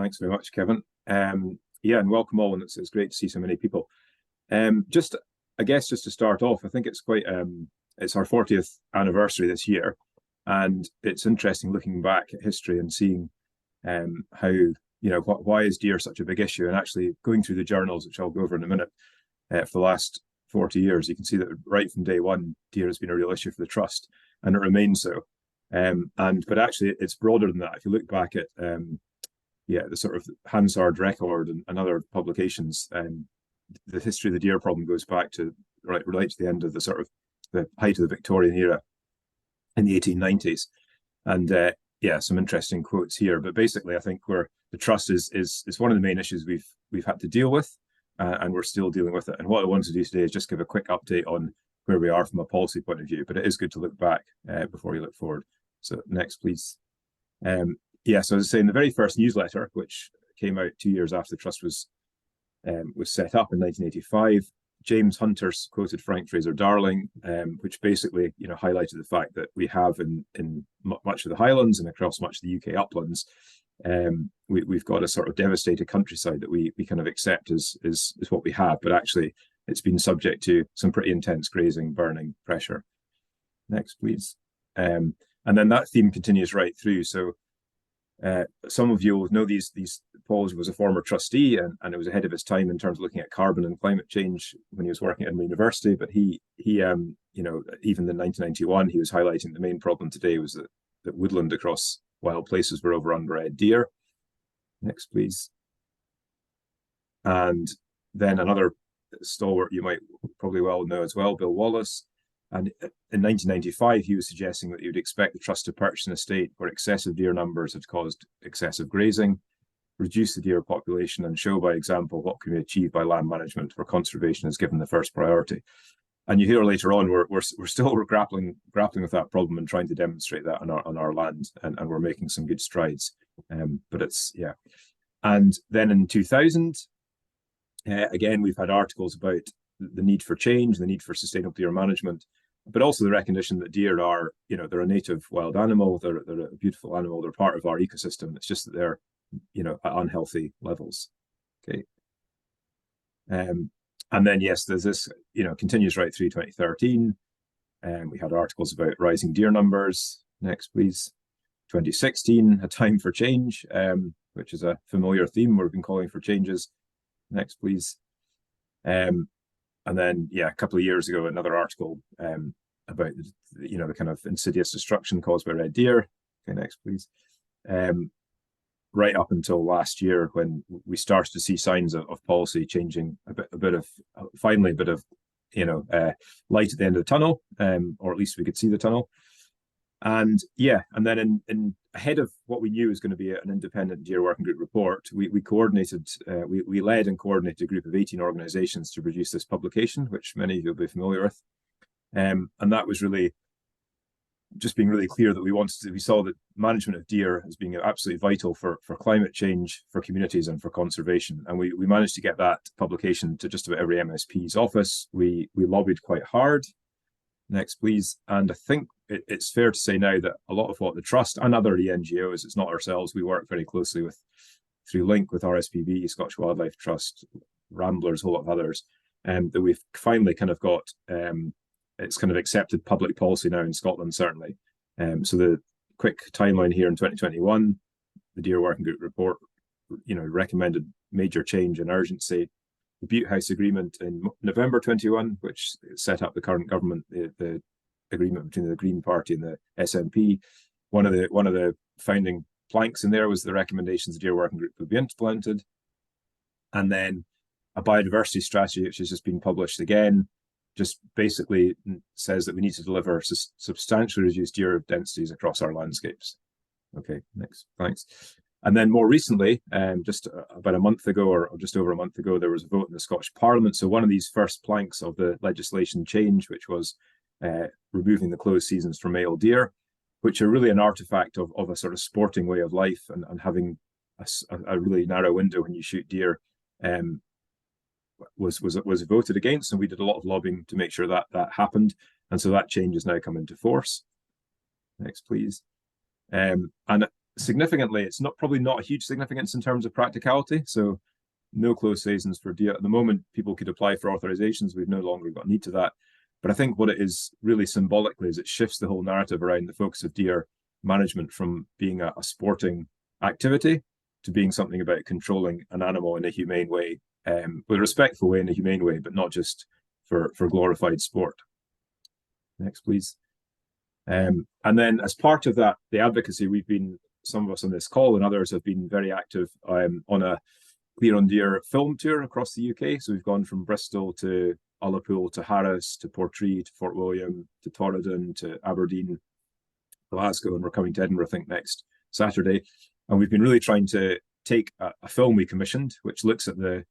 Thanks very much, Kevin. Yeah, and welcome all, and it's great to see so many people. Just, I guess, just to start off, I think it's quite it's our 40th anniversary this year, and it's interesting looking back at history and seeing how why is deer such a big issue, and actually going through the journals, which I'll go over in a minute, for the last 40 years, you can see that right from day one, deer has been a real issue for the trust, and it remains so. But actually, it's broader than that. If you look back at the sort of Hansard record and other publications, the history of the deer problem goes back to right to the end of the sort of the height of the Victorian era in the 1890s. And some interesting quotes here. But basically, I think where the trust is one of the main issues we've had to deal with, and we're still dealing with it. And what I want to do today is just give a quick update on where we are from a policy point of view. But it is good to look back before you look forward. So next, please. So as I say, in the very first newsletter, which came out 2 years after the trust was set up in 1985, James Hunter quoted Frank Fraser Darling, which basically highlighted the fact that we have in much of the Highlands and across much of the UK uplands, we've got a sort of devastated countryside that we kind of accept as what we have, but actually it's been subject to some pretty intense grazing, burning, pressure. Next, please. And then that theme continues right through. So some of you will know Paul was a former trustee, and it was ahead of his time in terms of looking at carbon and climate change when he was working at university. But he even in 1991, he was highlighting the main problem today was that woodland across wild places were overrun by red deer. Next, please. And then another stalwart you might probably well know as well, Bill Wallace. And in 1995, he was suggesting that you would expect the trust to purchase an estate where excessive deer numbers had caused excessive grazing, reduce the deer population, and show by example what can be achieved by land management where conservation is given the first priority. And you hear later on we're still grappling with that problem and trying to demonstrate that on our land, and we're making some good strides. But it's And then in 2000, again we've had articles about the need for change, the need for sustainable deer management, but also the recognition that deer are, they're a native wild animal, they're a beautiful animal, they're part of our ecosystem. It's just that they're, at unhealthy levels. Okay. And then, yes, there's this, continues right through 2013. We had articles about rising deer numbers. Next, please. 2016, a time for change, which is a familiar theme. We've been calling for changes. Next, please. And then, a couple of years ago, another article about the kind of insidious destruction caused by red deer. Okay, next, please. Right up until last year, when we started to see signs of policy changing, finally a bit of light at the end of the tunnel, or at least we could see the tunnel. And then in ahead of what we knew was going to be an independent deer working group report, we led and coordinated a group of 18 organizations to produce this publication, which many of you will be familiar with. And that was really just being really clear that we saw that management of deer as being absolutely vital for climate change, for communities, and for conservation. And we managed to get that publication to just about every MSP's office. We lobbied quite hard. Next, please. And I think it's fair to say now that a lot of what the trust and other NGOs, it's not ourselves, we work very closely through Link with RSPB, Scottish Wildlife Trust, Ramblers, a whole lot of others, that we've finally kind of got, it's kind of accepted public policy now in Scotland, certainly. So the quick timeline here in 2021, the Deer Working Group report, recommended major change and urgency. The Butte House Agreement in November 21, which set up the current government, the agreement between the Green Party and the SNP. One of the founding planks in there was the recommendations the Deer Working Group would be implemented. And then a biodiversity strategy, which has just been published again, just basically says that we need to deliver substantially reduced deer densities across our landscapes. Okay, next, thanks. And then more recently, just about a month ago, or just over a month ago, there was a vote in the Scottish Parliament. So one of these first planks of the legislation change, which was removing the closed seasons for male deer, which are really an artifact of a sort of sporting way of life, and having a really narrow window when you shoot deer, was voted against. And we did a lot of lobbying to make sure that happened. And so that change has now come into force. Next, please. And significantly, it's probably not a huge significance in terms of practicality. So no close seasons for deer. At the moment, people could apply for authorizations. We've no longer got need to that. But I think what it is really symbolically is it shifts the whole narrative around the focus of deer management from being a sporting activity to being something about controlling an animal in a humane way, with a respectful way, in a humane way, but not just for glorified sport. Next, please. And then as part of that, the advocacy, some of us on this call and others have been very active on a Clear on Deer film tour across the UK. So we've gone from Bristol to Ullapool to Harris to Portree to Fort William to Torridon to Aberdeen, Glasgow, and we're coming to Edinburgh, I think, next Saturday. And we've been really trying to take a film we commissioned, which looks at the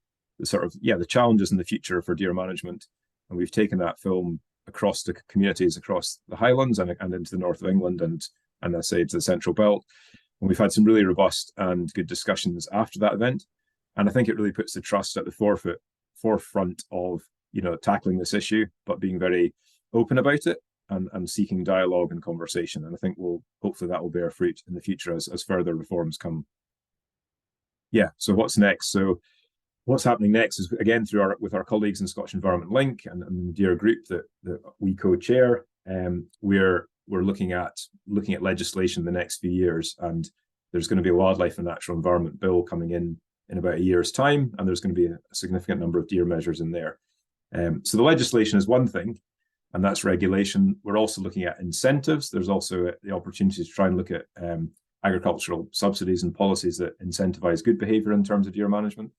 challenges in the future for deer management. And we've taken that film across the communities across the Highlands and into the north of England and I say to the Central Belt. And we've had some really robust and good discussions after that event. And I think it really puts the trust at the forefront of, tackling this issue, but being very open about it and seeking dialogue and conversation. And I think hopefully that will bear fruit in the future as further reforms come. Yeah, so what's next? So what's happening next is, again, with our colleagues in Scottish Environment Link and the Deer group that we co-chair, we're looking at legislation in the next few years, and there's going to be a wildlife and natural environment bill coming in about a year's time, and there's going to be a significant number of deer measures in there. So the legislation is one thing, and that's regulation. We're also looking at incentives. There's also the opportunity to try and look at agricultural subsidies and policies that incentivize good behavior in terms of deer management.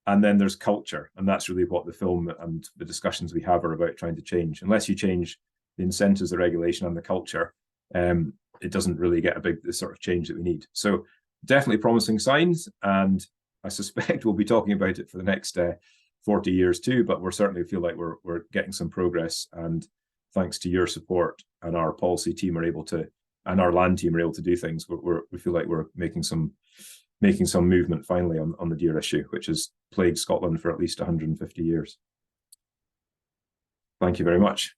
And then there's culture, and that's really what the film and the discussions we have are about trying to change. Unless you change the incentives, the regulation, and the culture, it doesn't really get the sort of change that we need. So definitely promising signs, and I suspect we'll be talking about it for the next 40 years too, but we certainly feel like we're getting some progress, and thanks to your support and our policy team and our land team are able to do things. We feel like we're making some movement finally on the deer issue, which has plagued Scotland for at least 150 years. Thank you very much.